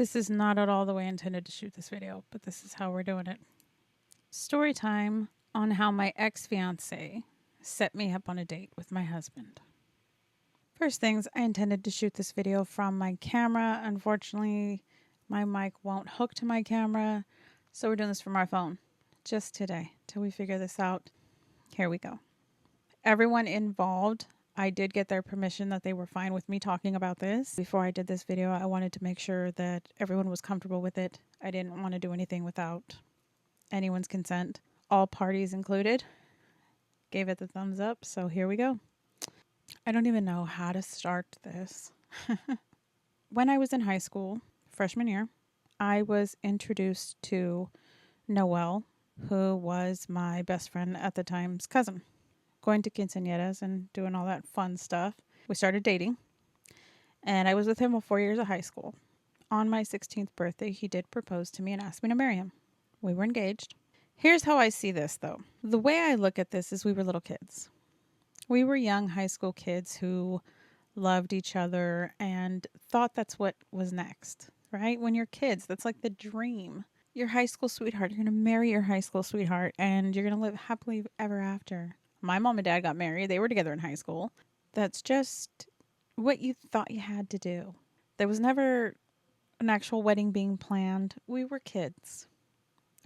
This is not at all the way I intended to shoot this video, but this is how we're doing it. Story time on how my ex-fiancé set me up on a date with my husband. First things, I intended to shoot this video from my camera. Unfortunately, my mic won't hook to my camera, so we're doing this from our phone. Just today, till we figure this out. Here we go. Everyone involved, I did get their permission that they were fine with me talking about this. Before I did this video, I wanted to make sure that everyone was comfortable with it. I didn't want to do anything without anyone's consent. All parties included. Gave it the thumbs up, so here we go. I don't even know how to start this. When I was in high school, freshman year, I was introduced to Noelle, who was my best friend at the time's cousin. Going to quinceañeras and doing all that fun stuff. We started dating, and I was with him for 4 years of high school. On my 16th birthday, he did propose to me and asked me to marry him. We were engaged. Here's how I see this, though. The way I look at this is we were little kids. We were young high school kids who loved each other and thought that's what was next, right? When you're kids, that's like the dream. Your high school sweetheart, you're going to marry your high school sweetheart, and you're going to live happily ever after. My mom and dad got married. They were together in high school. That's just what you thought you had to do. There was never an actual wedding being planned. We were kids.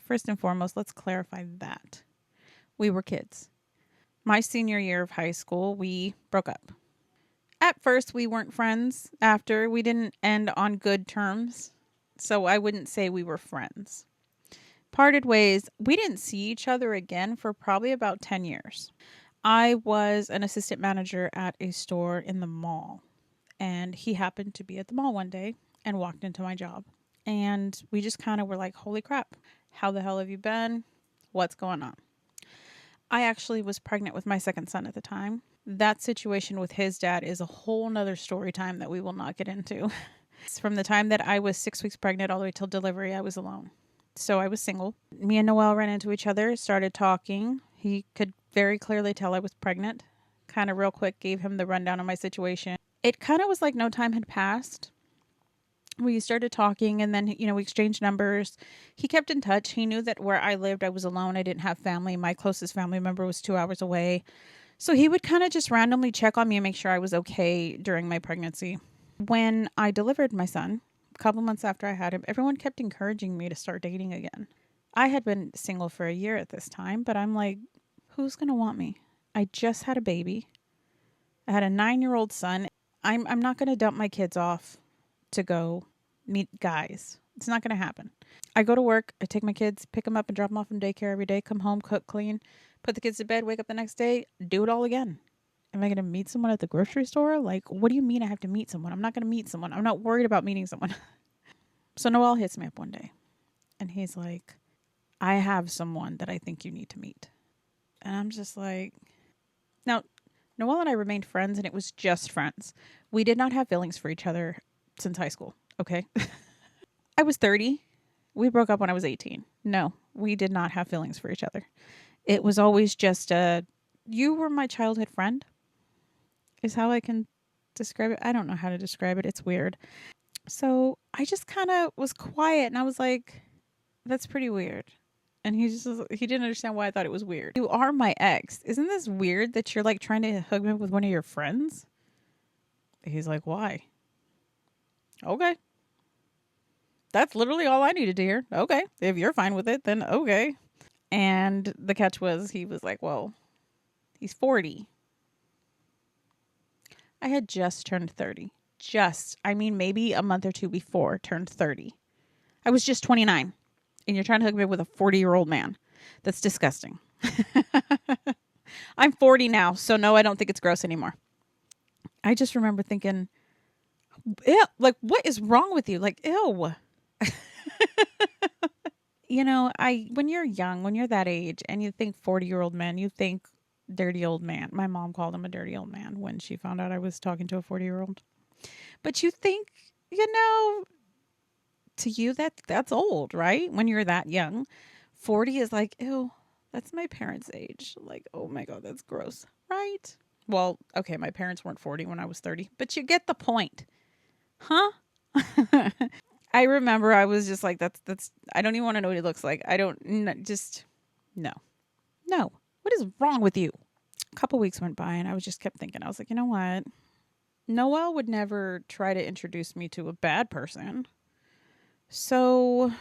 First and foremost, let's clarify that. We were kids. My senior year of high school, we broke up. At first, we weren't friends. After, we didn't end on good terms. So I wouldn't say we were friends. Parted ways. We didn't see each other again for probably about 10 years. I was an assistant manager at a store in the mall, and he happened to be at the mall one day and walked into my job. And we just kind of were like, holy crap, how the hell have you been? What's going on? I actually was pregnant with my second son at the time. That situation with his dad is a whole nother story time that we will not get into. From the time that I was 6 weeks pregnant all the way till delivery, I was alone. So I was single. Me and Noelle ran into each other, started talking. He could very clearly tell I was pregnant. Kind of real quick gave him the rundown of my situation. It kind of was like no time had passed. We started talking, and then, we exchanged numbers. He kept in touch. He knew that where I lived, I was alone. I didn't have family. My closest family member was 2 hours away. So he would kind of just randomly check on me and make sure I was okay during my pregnancy. When I delivered my son, a couple months after I had him, everyone kept encouraging me to start dating again. I had been single for a year at this time, but I'm like, who's going to want me? I just had a baby. I had a 9-year-old son. I'm not going to dump my kids off to go meet guys. It's not going to happen. I go to work. I take my kids, pick them up and drop them off from daycare every day, come home, cook, clean, put the kids to bed, wake up the next day, do it all again. Am I going to meet someone at the grocery store? Like, what do you mean I have to meet someone? I'm not going to meet someone. I'm not worried about meeting someone. So Noelle hits me up one day, and he's like, I have someone that I think you need to meet. And I'm just like, now, Noelle and I remained friends, and it was just friends. We did not have feelings for each other since high school, okay? I was 30. We broke up when I was 18. No, we did not have feelings for each other. It was always just you were my childhood friend, is how I can describe it. I don't know how to describe it. It's weird. So I just kind of was quiet, and I was like, that's pretty weird. And he didn't understand why I thought it was weird. You are my ex. Isn't this weird that you're like trying to hook me up with one of your friends? He's like, why? Okay. That's literally all I needed to hear. Okay. If you're fine with it, then okay. And the catch was, he was like, well, he's 40. I had just turned 30. Maybe a month or two before turned 30. I was just 29. And you're trying to hook me up with a 40-year-old man. That's disgusting. I'm 40 now, so no, I don't think it's gross anymore. I just remember thinking, ew, like, what is wrong with you? Like, ew. When you're young, when you're that age, and you think 40-year-old men, you think dirty old man. My mom called him a dirty old man when she found out I was talking to a 40-year-old. But you think, to you, that's old, right? When you're that young. 40 is like, ew, that's my parents' age. Like, oh my God, that's gross, right? Well, okay, my parents weren't 40 when I was 30, but you get the point. Huh? I remember I was just like, that's, I don't even want to know what he looks like. I don't, just, no, no. What is wrong with you? A couple weeks went by and I was just kept thinking, I was like, you know what? Noelle would never try to introduce me to a bad person. So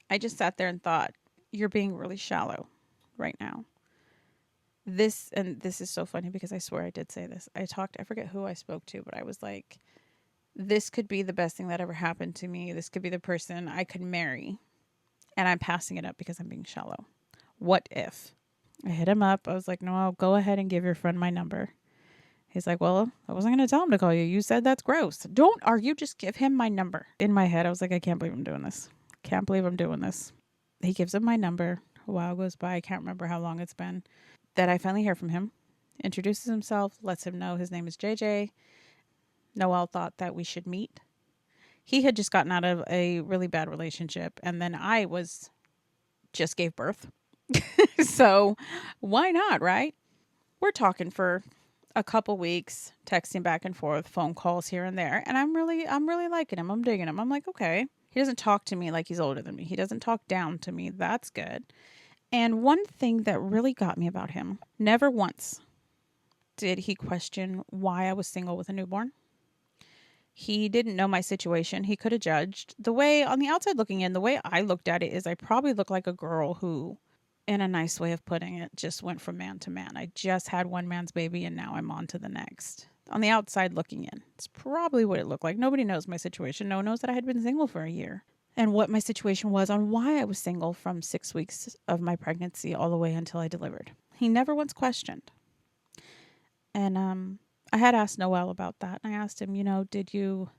I just sat there and thought, you're being really shallow right now. This is so funny because I swear I did say this. I forget who I spoke to, but I was like, this could be the best thing that ever happened to me. This could be the person I could marry. And I'm passing it up because I'm being shallow. What if? I hit him up. I was like, no, I'll go ahead and give your friend my number. He's like, well, I wasn't going to tell him to call you. You said that's gross. Don't argue. Just give him my number. In my head, I was like, I can't believe I'm doing this. Can't believe I'm doing this. He gives him my number. A while goes by. I can't remember how long it's been. That I finally hear from him. Introduces himself. Lets him know his name is JJ. Noelle thought that we should meet. He had just gotten out of a really bad relationship. And then I just gave birth. So why not, right? We're talking for a couple weeks, texting back and forth, phone calls here and there, and I'm really liking him. I'm digging him. I'm like, okay. He doesn't talk to me like he's older than me. He doesn't talk down to me. That's good. And one thing that really got me about him, never once did he question why I was single with a newborn. He didn't know my situation. He could have judged. The way, on the outside looking in, the way I looked at it is I probably look like a girl who, in a nice way of putting it, just went from man to man. I just had one man's baby and now I'm on to the next. On the outside looking in, it's probably what it looked like. Nobody knows my situation. No one knows that I had been single for a year and what my situation was on why I was single from 6 weeks of my pregnancy all the way until I delivered. He never once questioned. And I had asked Noelle about that. And I asked him, did you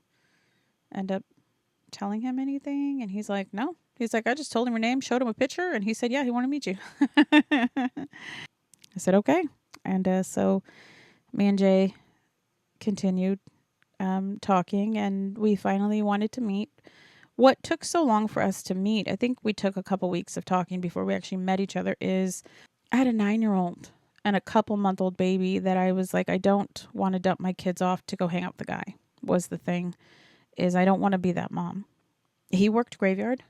end up telling him anything? And he's like, no. He's like, I just told him your name, showed him a picture, and he said, yeah, he wanted to meet you. I said, okay. And so me and Jay continued talking, and we finally wanted to meet. What took so long for us to meet, I think we took a couple weeks of talking before we actually met each other, is I had a 9-year-old and a couple-month-old baby that I was like, I don't want to dump my kids off to go hang out with the guy, was the thing, is I don't want to be that mom. He worked graveyard.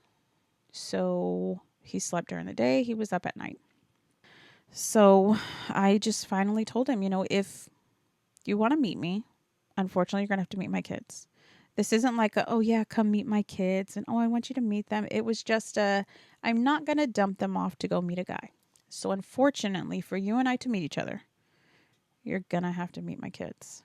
So he slept during the day. He was up at night. So I just finally told him, if you want to meet me, unfortunately, you're going to have to meet my kids. This isn't like oh yeah, come meet my kids. And, I want you to meet them. It was just I'm not going to dump them off to go meet a guy. So unfortunately for you and I to meet each other, you're going to have to meet my kids.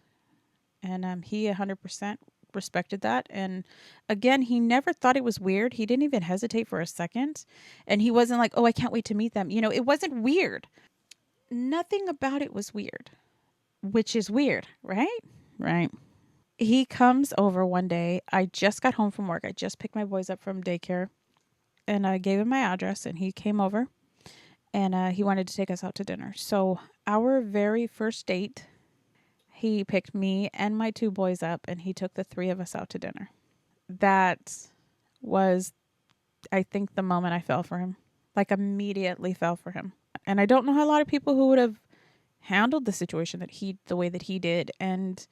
And he 100% respected that. And again, he never thought it was weird. He didn't even hesitate for a second. And he wasn't like, oh, I can't wait to meet them. It wasn't weird. Nothing about it was weird, which is weird, right? Right. He comes over one day. I just got home from work. I just picked my boys up from daycare and I gave him my address and he came over and he wanted to take us out to dinner. So our very first date, he picked me and my 2 boys up and he took the 3 of us out to dinner. That was, I think, the moment I fell for him. Like immediately fell for him. And I don't know how a lot of people who would have handled the situation the way that he did. And,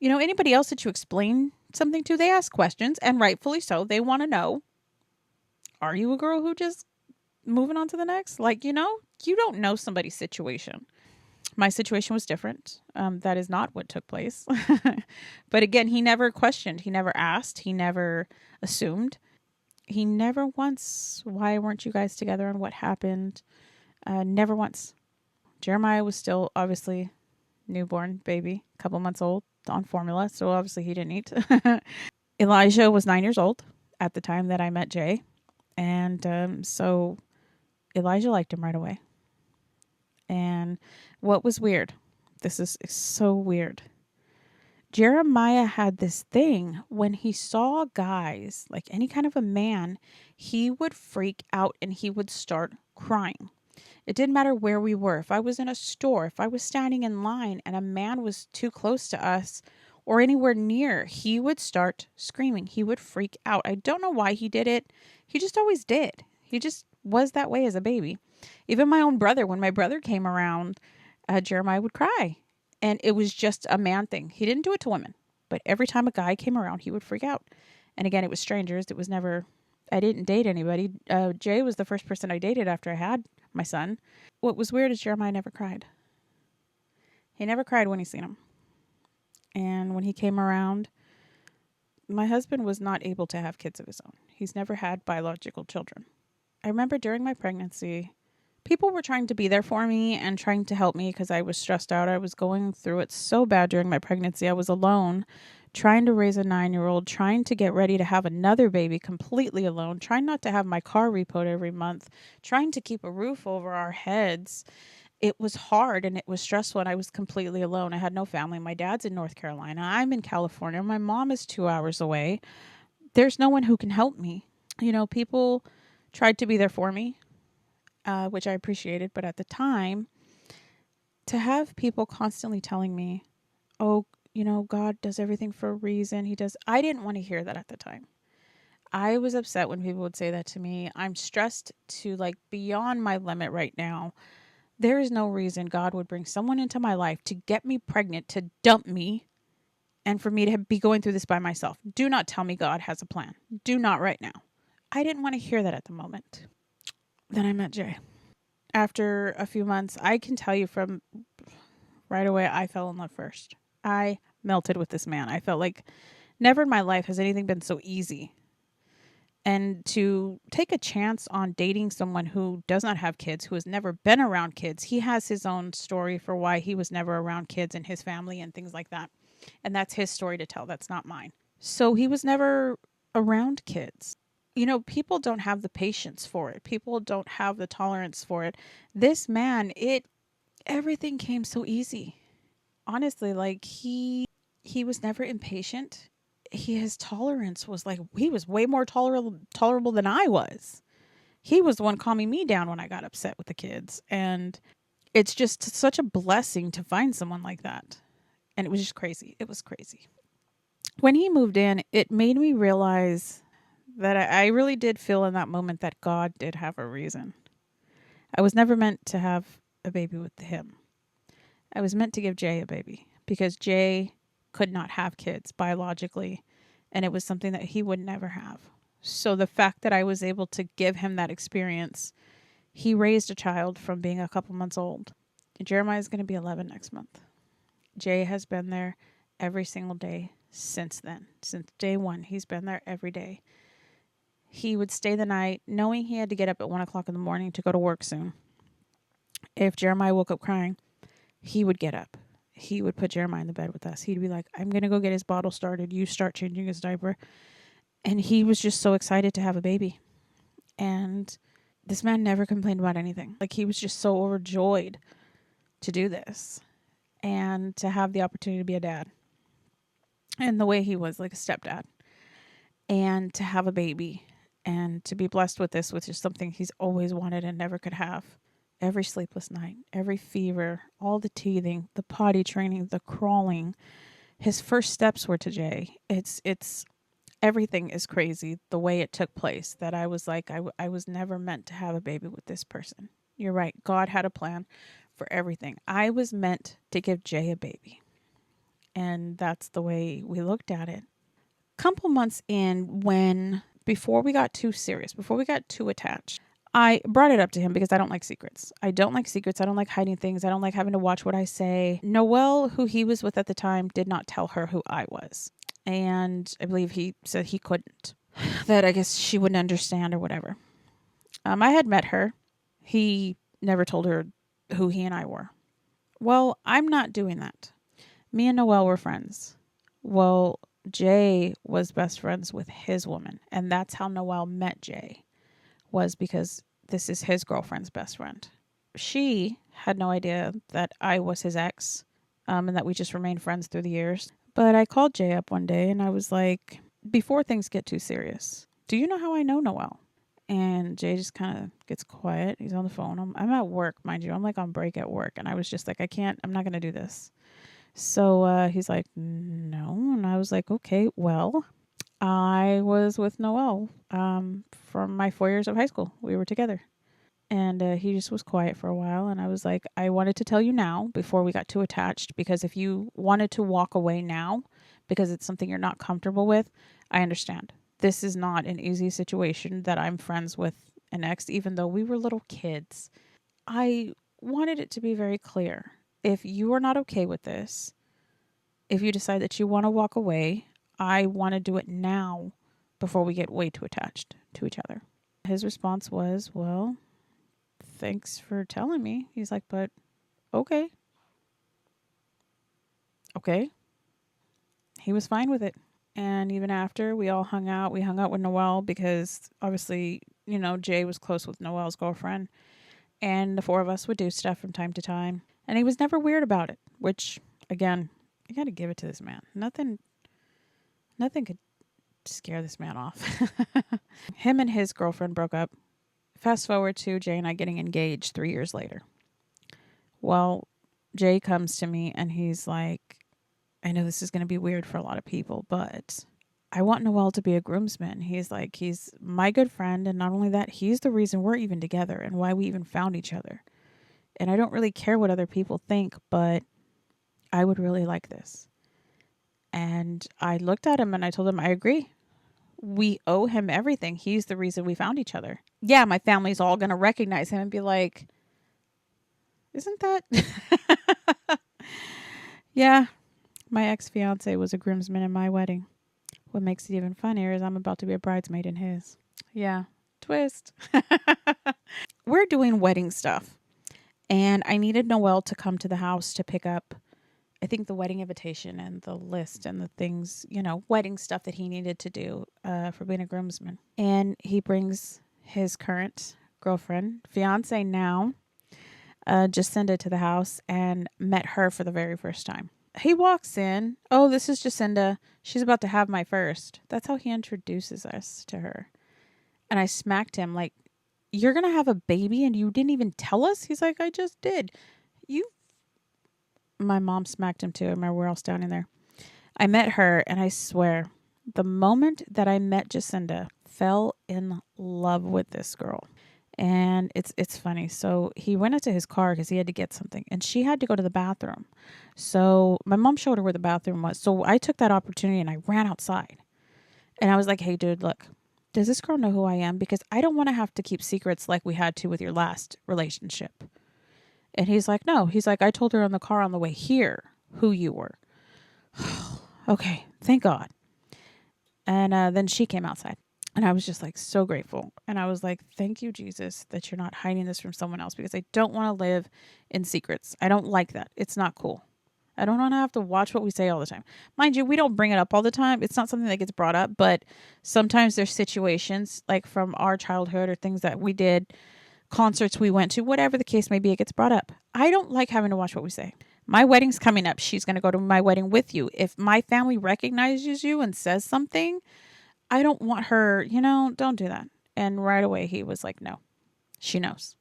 anybody else that you explain something to, they ask questions and rightfully so. They want to know, are you a girl who just moving on to the next? Like, you don't know somebody's situation. My situation was different. That is not what took place. But again, he never questioned. He never asked. He never assumed. He never once, why weren't you guys together and what happened? Never once. Jeremiah was still obviously newborn baby, a couple months old on formula. So obviously he didn't eat. Elijah was 9 years old at the time that I met Jay. And so Elijah liked him right away. And what was weird, this is so weird. Jeremiah had this thing when he saw guys, like any kind of a man, he would freak out and he would start crying. It didn't matter where we were. If I was in a store, if I was standing in line and a man was too close to us or anywhere near, he would start screaming. He would freak out. I don't know why he did it. He just always did. He just was that way as a baby. Even my own brother, when my brother came around, Jeremiah would cry. And it was just a man thing. He didn't do it to women, but every time a guy came around, he would freak out. And again, it was strangers. It was never, I didn't date anybody. Jay was the first person I dated after I had my son. What was weird is Jeremiah never cried. He never cried when he seen him. And when he came around, my husband was not able to have kids of his own. He's never had biological children. I remember during my pregnancy, people were trying to be there for me and trying to help me because I was stressed out. I was going through it so bad during my pregnancy. I was alone, trying to raise a 9-year-old, trying to get ready to have another baby completely alone, trying not to have my car repoed every month, trying to keep a roof over our heads. It was hard and it was stressful, and I was completely alone. I had no family. My dad's in North Carolina. I'm in California. My mom is 2 hours away. There's no one who can help me. People tried to be there for me, which I appreciated. But at the time, to have people constantly telling me, oh, God does everything for a reason. He does. I didn't want to hear that at the time. I was upset when people would say that to me. I'm stressed to beyond my limit right now. There is no reason God would bring someone into my life to get me pregnant, to dump me, and for me to be going through this by myself. Do not tell me God has a plan. Do not right now. I didn't want to hear that at the moment. Then I met Jay. After a few months, I can tell you from right away, I fell in love first. I melted with this man. I felt like never in my life has anything been so easy. And to take a chance on dating someone who does not have kids, who has never been around kids, he has his own story for why he was never around kids in his family and things like that. And that's his story to tell. That's not mine. So he was never around kids. People don't have the patience for it. People don't have the tolerance for it. This man, everything came so easy. Honestly, he was never impatient. His tolerance was he was way more tolerable than I was. He was the one calming me down when I got upset with the kids. And it's just such a blessing to find someone like that. And it was just crazy. It was crazy. When he moved in, it made me realize that I really did feel in that moment that God did have a reason. I was never meant to have a baby with him. I was meant to give Jay a baby because Jay could not have kids biologically, and it was something that he would never have. So the fact that I was able to give him that experience, he raised a child from being a couple months old. Jeremiah is going to be 11 next month. Jay has been there every single day since then. Since day one, he's been there every day. He would stay the night knowing he had to get up at 1 o'clock in the morning to go to work soon. If Jeremiah woke up crying, he would get up. He would put Jeremiah in the bed with us. He'd be like, I'm going to go get his bottle started. You start changing his diaper. And he was just so excited to have a baby. And this man never complained about anything. He was just so overjoyed to do this and to have the opportunity to be a dad. And the way he was, like a stepdad. And to have a baby. And to be blessed with this, which is something he's always wanted and never could have. Every sleepless night, every fever, all the teething, the potty training, the crawling. His first steps were to Jay. It's everything is crazy the way it took place, that I was like, I was never meant to have a baby with this person. You're right. God had a plan for everything. I was meant to give Jay a baby. And that's the way we looked at it. Couple months in, before we got too serious, before we got too attached, I brought it up to him because I don't like secrets. I don't like secrets. I don't like hiding things. I don't like having to watch what I say. Noelle, who he was with at the time, did not tell her who I was. And I believe he said he couldn't. That I guess she wouldn't understand or whatever. I had met her. He never told her who he and I were. Well, I'm not doing that. Me and Noelle were friends. Well, Jay was best friends with his woman. And that's how Noelle met Jay. Was because this is his girlfriend's best friend. She had no idea that I was his ex, and that we just remained friends through the years. But I called Jay up one day and I was like, before things get too serious, do you know how I know Noelle? And Jay just kind of gets quiet. He's on the phone. I'm at work, mind you. I'm on break at work. And I was just like, I'm not going to do this. So he's like, no. And I was like, okay, well, I was with Noelle from my 4 years of high school. We were together. And he just was quiet for a while. And I was like, I wanted to tell you now before we got too attached. Because if you wanted to walk away now because it's something you're not comfortable with, I understand. This is not an easy situation that I'm friends with an ex, even though we were little kids. I wanted it to be very clear. If you are not okay with this, if you decide that you want to walk away, I want to do it now before we get way too attached to each other. His response was, well, thanks for telling me. He's like, but okay. Okay. He was fine with it. And even after we all hung out, we hung out with Noelle because obviously, Jay was close with Noelle's girlfriend. And the four of us would do stuff from time to time. And he was never weird about it, which, again, I got to give it to this man. Nothing could scare this man off. Him and his girlfriend broke up. Fast forward to Jay and I getting engaged 3 years later. Well, Jay comes to me and he's like, I know this is going to be weird for a lot of people, but I want Noelle to be a groomsman. He's like, he's my good friend. And not only that, he's the reason we're even together and why we even found each other. And I don't really care what other people think, but I would really like this. And I looked at him and I told him, I agree. We owe him everything. He's the reason we found each other. Yeah, my family's all going to recognize him and be like, isn't that? Yeah, my ex-fiance was a groomsman in my wedding. What makes it even funnier is I'm about to be a bridesmaid in his. Yeah, twist. We're doing wedding stuff. And I needed Noelle to come to the house to pick up, I think, the wedding invitation and the list and the things, wedding stuff that he needed to do for being a groomsman. And he brings his current girlfriend, fiance now, Jacinda, to the house and met her for the very first time. He walks in. Oh, this is Jacinda. She's about to have my first. That's how he introduces us to her. And I smacked him like, you're going to have a baby and you didn't even tell us? He's like, I just did. My mom smacked him too. I remember we're all standing there. I met her and I swear, the moment that I met Jacinda, fell in love with this girl. And it's funny. So he went into his car because he had to get something and she had to go to the bathroom. So my mom showed her where the bathroom was. So I took that opportunity and I ran outside. And I was like, hey, dude, look, does this girl know who I am? Because I don't want to have to keep secrets like we had to with your last relationship. And he's like, no. He's like, I told her in the car on the way here who you were. Okay, thank God. And then she came outside. And I was just like so grateful. And I was like, thank you, Jesus, that you're not hiding this from someone else because I don't want to live in secrets. I don't like that. It's not cool. I don't want to have to watch what we say all the time. Mind you, we don't bring it up all the time. It's not something that gets brought up, but sometimes there's situations like from our childhood or things that we did, concerts we went to, whatever the case may be, it gets brought up. I don't like having to watch what we say. My wedding's coming up. She's going to go to my wedding with you. If my family recognizes you and says something, I don't want her, don't do that. And right away he was like, no, she knows.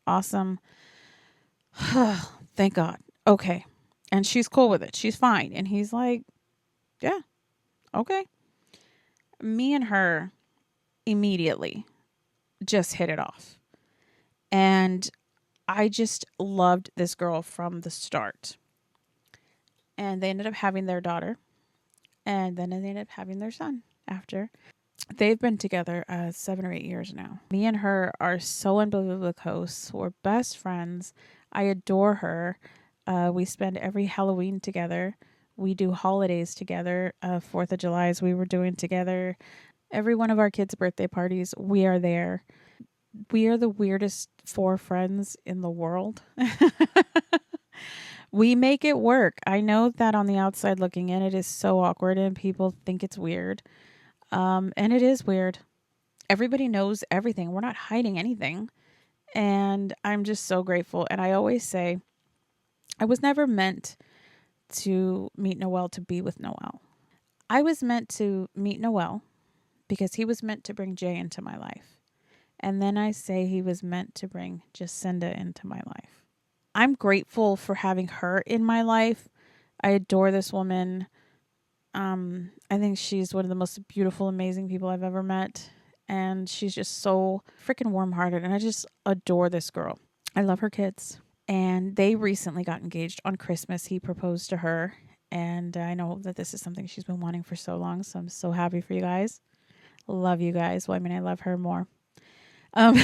Awesome. Thank God. Okay. And she's cool with it. She's fine. And he's like, yeah, okay. Me and her immediately just hit it off. And I just loved this girl from the start. And they ended up having their daughter. And then they ended up having their son after. They've been together 7 or 8 years now. Me and her are so unbelievably close. We're best friends. I adore her. We spend every Halloween together. We do holidays together. 4th of July's we were doing together. Every one of our kids' birthday parties, we are there. We are the weirdest 4 friends in the world. We make it work. I know that on the outside looking in, it is so awkward and people think it's weird. And it is weird. Everybody knows everything. We're not hiding anything. And I'm just so grateful. And I always say, I was never meant to meet Noelle to be with Noelle. I was meant to meet Noelle because he was meant to bring Jay into my life. And then I say he was meant to bring Jacinda into my life. I'm grateful for having her in my life. I adore this woman. I think she's one of the most beautiful, amazing people I've ever met. And she's just so freaking warm-hearted. And I just adore this girl. I love her kids. And they recently got engaged on Christmas. He proposed to her. And I know that this is something she's been wanting for so long. So I'm so happy for you guys. Love you guys. Well, I mean, I love her more. Um,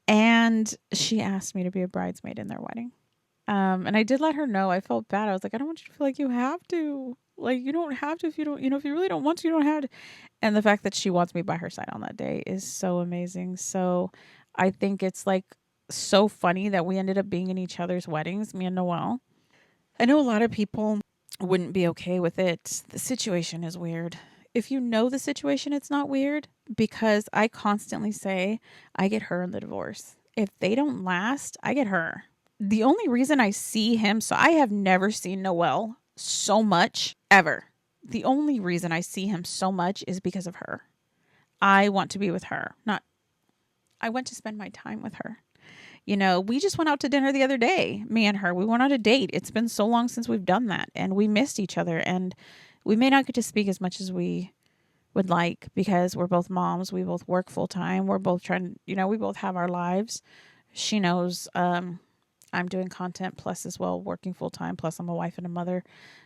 and she asked me to be a bridesmaid in their wedding. And I did let her know. I felt bad. I was like, I don't want you to feel like you have to. Like, you don't have to if you don't, if you really don't want to, you don't have to. And the fact that she wants me by her side on that day is so amazing. So I think it's like so funny that we ended up being in each other's weddings, me and Noelle. I know a lot of people wouldn't be okay with it. The situation is weird. If you know the situation, it's not weird because I constantly say I get her in the divorce. If they don't last, I get her. The only reason I see him, so I have never seen Noelle so much ever. The only reason I see him so much is because of her. I want to be with her. I want to spend my time with her. We just went out to dinner the other day, me and her. We went on a date. It's been so long since we've done that, and we missed each other. And we may not get to speak as much as we would like because we're both moms. We both work full time. We're both trying, we both have our lives. She knows I'm doing content plus as well, working full time. Plus, I'm a wife and a mother.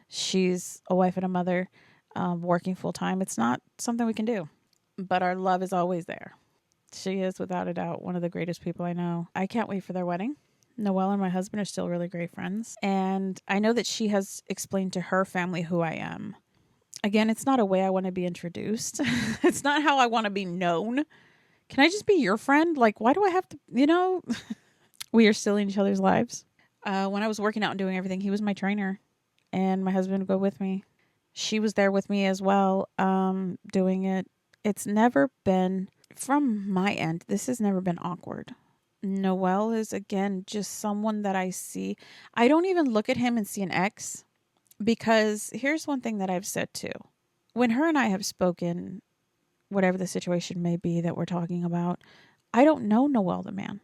She's a wife and a mother, working full time. It's not something we can do, but our love is always there. She is, without a doubt, one of the greatest people I know. I can't wait for their wedding. Noelle and my husband are still really great friends. And I know that she has explained to her family who I am. Again, it's not a way I want to be introduced. It's not how I want to be known. Can I just be your friend? Like, why do I have to, We are still in each other's lives. When I was working out and doing everything, he was my trainer. And my husband would go with me. She was there with me as well, doing it. It's never been... From my end, this has never been awkward. Noelle is, again, just someone that I see. I don't even look at him and see an ex because here's one thing that I've said too. When her and I have spoken, whatever the situation may be that we're talking about, I don't know Noelle the man.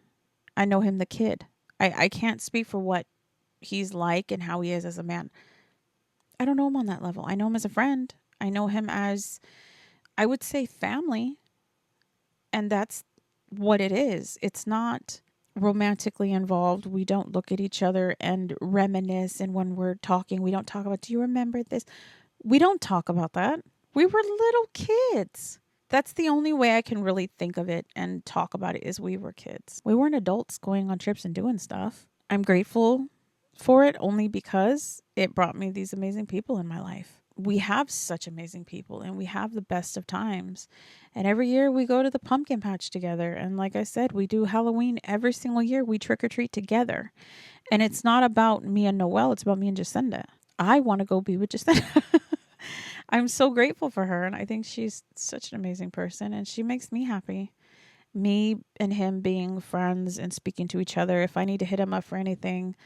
I know him the kid. I can't speak for what he's like and how he is as a man. I don't know him on that level. I know him as a friend. I know him as, I would say, family. And that's what it is. It's not romantically involved. We don't look at each other and reminisce. And when we're talking, we don't talk about, do you remember this? We don't talk about that. We were little kids. That's the only way I can really think of it and talk about it is we were kids. We weren't adults going on trips and doing stuff. I'm grateful for it only because it brought me these amazing people in my life. We have such amazing people and we have the best of times. And every year we go to the pumpkin patch together. And like I said, we do Halloween every single year. We trick or treat together. And it's not about me and Noelle. It's about me and Jacinda. I want to go be with Jacinda. I'm so grateful for her. And I think she's such an amazing person. And she makes me happy. Me and him being friends and speaking to each other. If I need to hit him up for anything,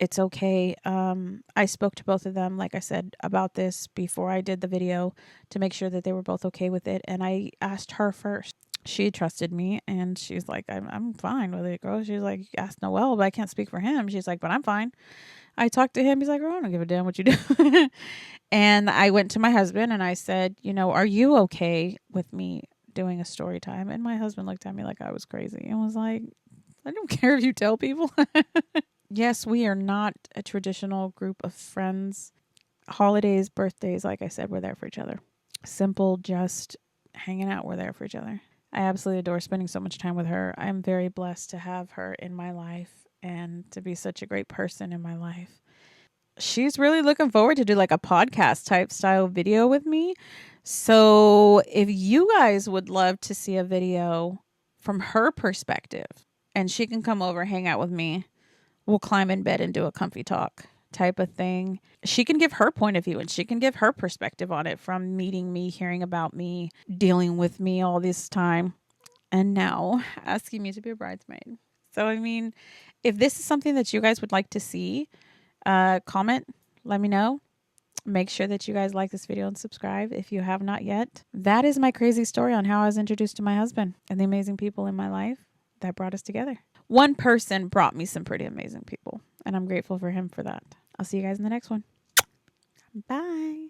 it's okay. I spoke to both of them, like I said, about this before I did the video to make sure that they were both okay with it. And I asked her first. She trusted me and she's like, I'm fine with it, girl. She's like, ask Noelle, but I can't speak for him. She's like, but I'm fine. I talked to him. He's like, oh, I don't give a damn what you do. And I went to my husband and I said, are you okay with me doing a story time? And my husband looked at me like I was crazy and was like, I don't care if you tell people. Yes, we are not a traditional group of friends. Holidays, birthdays, like I said, we're there for each other. Simple, just hanging out, we're there for each other. I absolutely adore spending so much time with her. I'm very blessed to have her in my life and to be such a great person in my life. She's really looking forward to do like a podcast type style video with me. So if you guys would love to see a video from her perspective and she can come over, hang out with me, we'll climb in bed and do a comfy talk type of thing. She can give her point of view and she can give her perspective on it from meeting me, hearing about me, dealing with me all this time, and now asking me to be a bridesmaid. So, I mean, if this is something that you guys would like to see, comment, let me know. Make sure that you guys like this video and subscribe if you have not yet. That is my crazy story on how I was introduced to my husband and the amazing people in my life that brought us together. One person brought me some pretty amazing people, and I'm grateful for him for that. I'll see you guys in the next one. Bye.